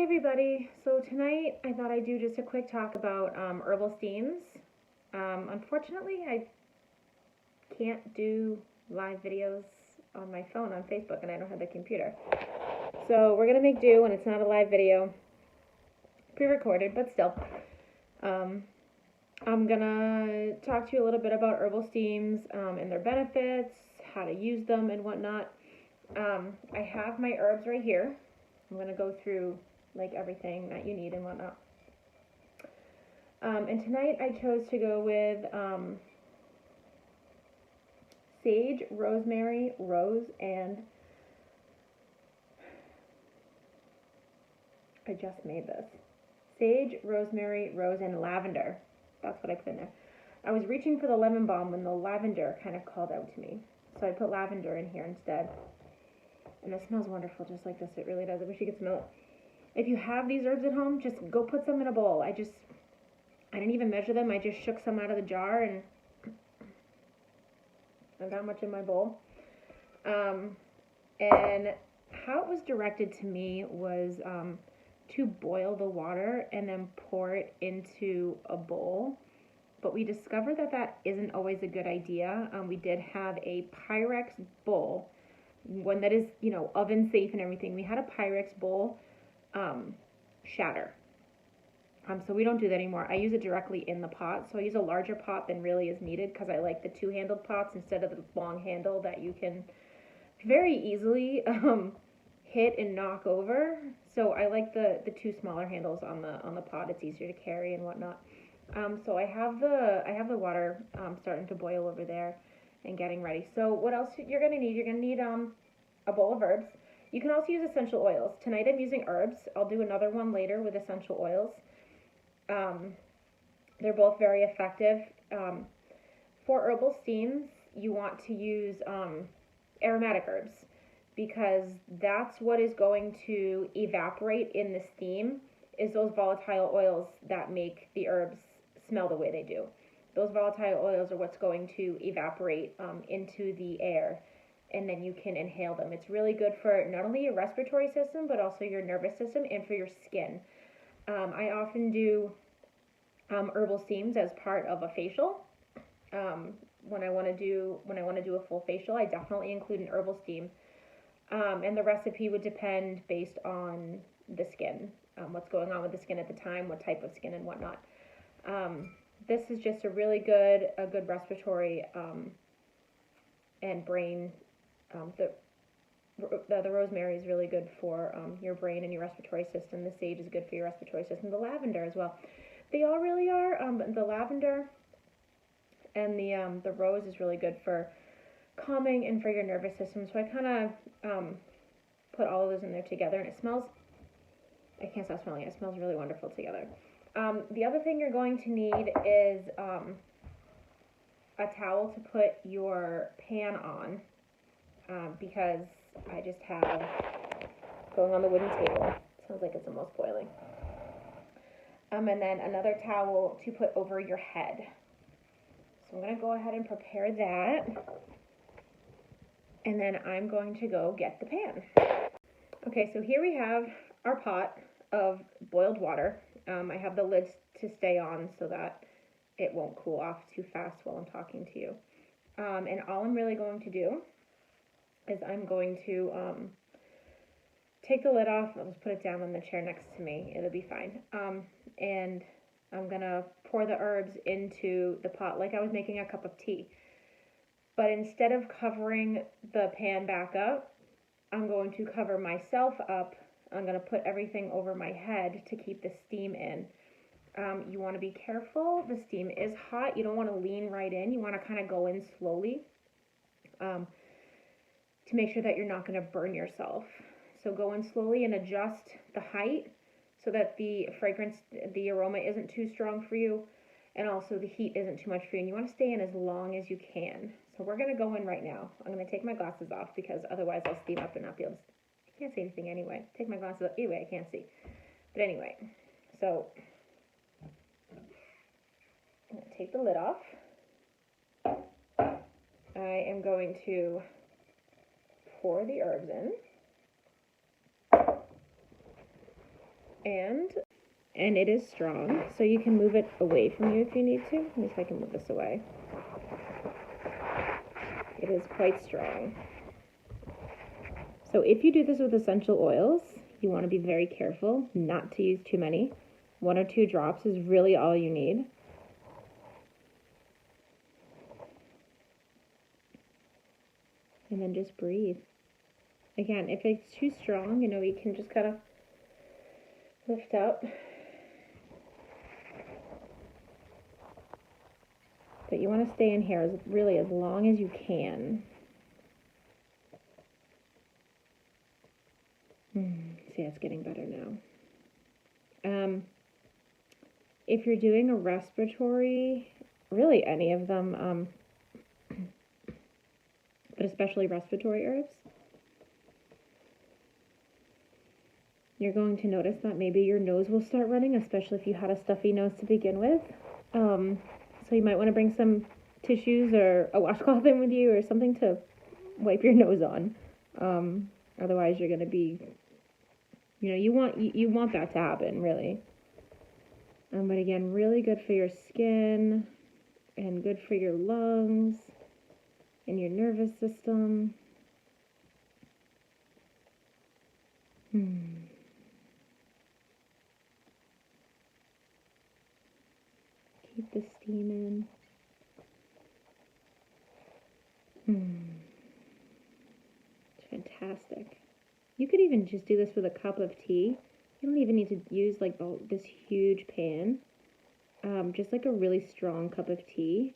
Hey everybody, so tonight I thought I'd do just a quick talk about Herbal Steams. Unfortunately, I can't do live videos on my phone on Facebook and I don't have the computer. So we're going to make do when it's not a live video, pre-recorded, but still. I'm going to talk to you a little bit about Herbal Steams and their benefits, how to use them and whatnot. I have my herbs right here. I'm going to go through like everything that you need and whatnot. And tonight I chose to go with sage, rosemary, rose, and I just made this. Sage, rosemary, rose, and lavender. That's what I put in there. I was reaching for the lemon balm when the lavender kind of called out to me. So I put lavender in here instead. And it smells wonderful just like this. It really does. I wish you could smell it. If you have these herbs at home, just go put some in a bowl. I didn't even measure them. I just shook some out of the jar and I got much in my bowl. And how it was directed to me was to boil the water and then pour it into a bowl. But we discovered that that isn't always a good idea. We did have a Pyrex bowl, one that is, oven safe and everything. We had a Pyrex bowl shatter. So we don't do that anymore. I use it directly in the pot. So I use a larger pot than really is needed because I like the two-handled pots instead of the long handle that you can very easily hit and knock over. So I like the two smaller handles on the pot. It's easier to carry and whatnot. So I have the water starting to boil over there and getting ready. So what else you're gonna need? You're gonna need a bowl of herbs. You can also use essential oils. Tonight I'm using herbs. I'll do another one later with essential oils. They're both very effective. For herbal steams, you want to use aromatic herbs because that's what is going to evaporate in the steam is those volatile oils that make the herbs smell the way they do. Those volatile oils are what's going to evaporate into the air, and then you can inhale them. It's really good for not only your respiratory system, but also your nervous system and for your skin. I often do herbal steams as part of a facial. When I want to do a full facial, I definitely include an herbal steam. And the recipe would depend based on the skin, what's going on with the skin at the time, what type of skin and whatnot. This is just a good respiratory and brain. The rosemary is really good for your brain and your respiratory system. The sage is good for your respiratory system. The lavender as well. They all really are. The lavender and the rose is really good for calming and for your nervous system. So I kind of put all of those in there together, and it smells. I can't stop smelling it. It smells really wonderful together. The other thing you're going to need is a towel to put your pan on. Because I just have going on the wooden table. Sounds like it's almost boiling. And then another towel to put over your head. So I'm going to go ahead and prepare that. And then I'm going to go get the pan. Okay, so here we have our pot of boiled water. I have the lids to stay on so that it won't cool off too fast while I'm talking to you. And all I'm really going to do is I'm going to take the lid off. I'll just put it down on the chair next to me. It'll be fine. And I'm going to pour the herbs into the pot like I was making a cup of tea. But instead of covering the pan back up, I'm going to cover myself up. I'm going to put everything over my head to keep the steam in. You want to be careful. The steam is hot. You don't want to lean right in. You want to kind of go in slowly. To make sure that you're not going to burn yourself. So go in slowly and adjust the height so that the fragrance, the aroma isn't too strong for you, and also the heat isn't too much for you. And you want to stay in as long as you can. So we're going to go in right now. I'm going to take my glasses off because otherwise I'll steam up and not be able to, I can't see anything anyway. Take my glasses off, anyway, I can't see. But anyway, so I'm going to take the lid off. I am going to pour the herbs in. And it is strong, so you can move it away from you if you need to. Let me see if I can move this away. It is quite strong. So if you do this with essential oils, you want to be very careful not to use too many. 1 or 2 drops is really all you need. And then just breathe. Again, if it's too strong, you can just kind of lift up. But you want to stay in here really as long as you can. See, it's getting better now. If you're doing a respiratory, really any of them, but especially respiratory herbs, you're going to notice that maybe your nose will start running, especially if you had a stuffy nose to begin with. So you might want to bring some tissues or a washcloth in with you or something to wipe your nose on. Otherwise, you're going to be, you want that to happen, really. But again, really good for your skin and good for your lungs and your nervous system. Keep the steam in. It's fantastic. You could even just do this with a cup of tea. You don't even need to use like this huge pan. Just like a really strong cup of tea.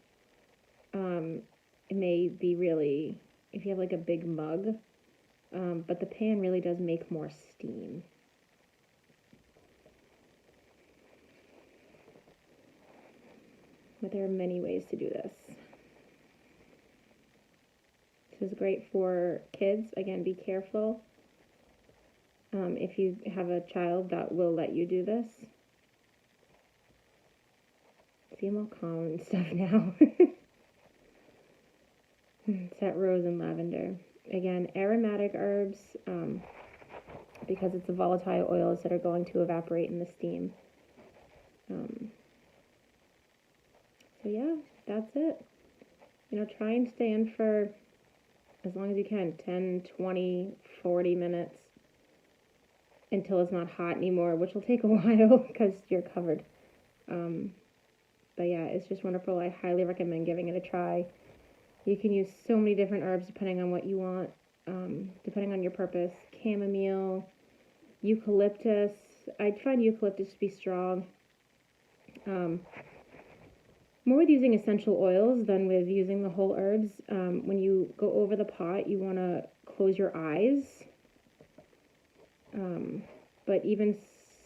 It may be really, if you have like a big mug, but the pan really does make more steam. But there are many ways to do this. This is great for kids. Again, be careful. If you have a child that will let you do this. See, I'm all calm and stuff now. It's that rose and lavender. Again, aromatic herbs, because it's the volatile oils that are going to evaporate in the steam. So yeah, that's it. Try and stay in for as long as you can, 10, 20, 40 minutes until it's not hot anymore, which will take a while because you're covered. But yeah, it's just wonderful. I highly recommend giving it a try. You can use so many different herbs depending on what you want, depending on your purpose. Chamomile, eucalyptus. I'd find eucalyptus to be strong. More with using essential oils than with using the whole herbs. When you go over the pot, you want to close your eyes. But even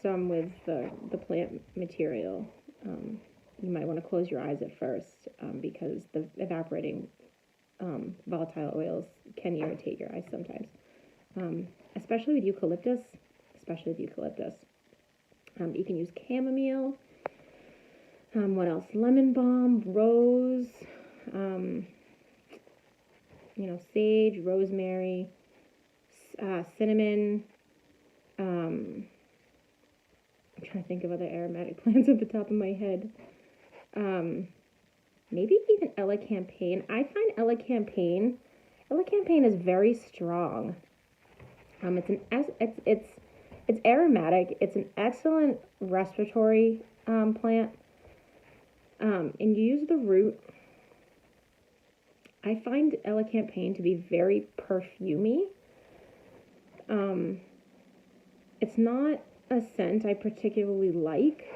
some with the plant material, you might want to close your eyes at first because the evaporating volatile oils can irritate your eyes sometimes. Especially with eucalyptus. You can use chamomile. What else? Lemon balm, rose, sage, rosemary, cinnamon. I'm trying to think of other aromatic plants at the top of my head. Maybe even elecampane. I find elecampane is very strong. It's aromatic. It's an excellent respiratory plant. And you use the root. I find elecampane to be very perfumey. It's not a scent I particularly like,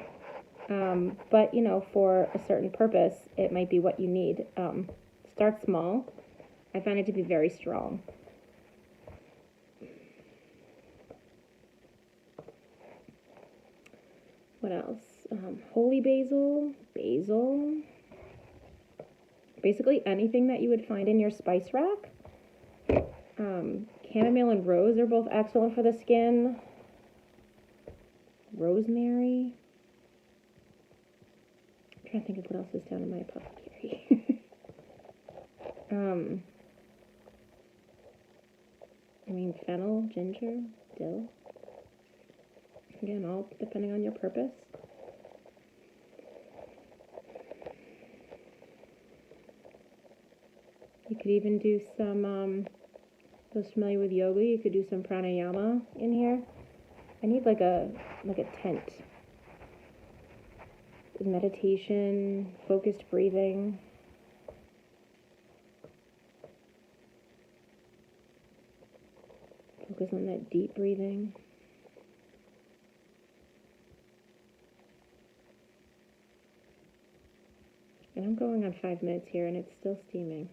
but for a certain purpose, it might be what you need. Start small. I find it to be very strong. What else? Holy basil. Basically anything that you would find in your spice rack. Chamomile and rose are both excellent for the skin. Rosemary. I'm trying to think of what else is down in my apothecary. Fennel, ginger, dill. Again, all depending on your purpose. You could even do some, those familiar with yoga, you could do some pranayama in here. I need like a tent. Meditation, focused breathing. Focus on that deep breathing. And I'm going on 5 minutes here and it's still steaming.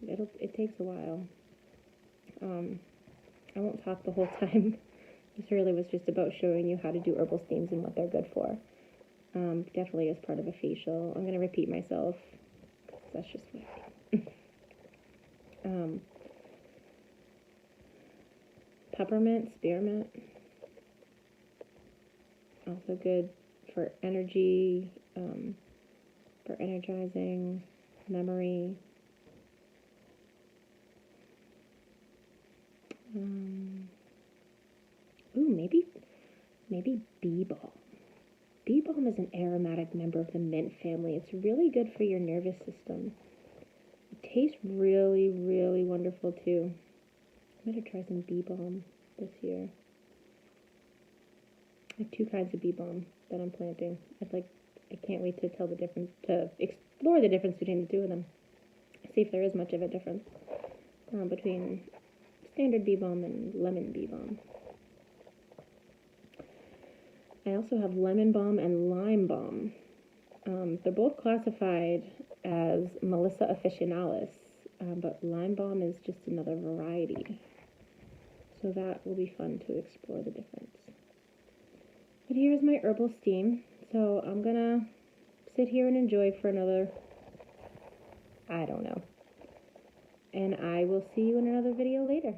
It takes a while. I won't talk the whole time. This really was just about showing you how to do herbal steams and what they're good for. Definitely as part of a facial. I'm going to repeat myself. That's just what I do. Peppermint, spearmint. Also good for energy, for energizing, memory. Maybe bee balm. Bee balm is an aromatic member of the mint family. It's really good for your nervous system. It tastes really, really wonderful too. I'm going to try some bee balm this year. I have 2 kinds of bee balm that I'm planting. I can't wait to explore the difference between the 2 of them. See if there is much of a difference between standard bee balm and lemon bee balm. I also have lemon balm and lime balm. They're both classified as Melissa officinalis, but lime balm is just another variety. So that will be fun to explore the difference. But here's my herbal steam. So I'm gonna sit here and enjoy for another, I don't know. And I will see you in another video later.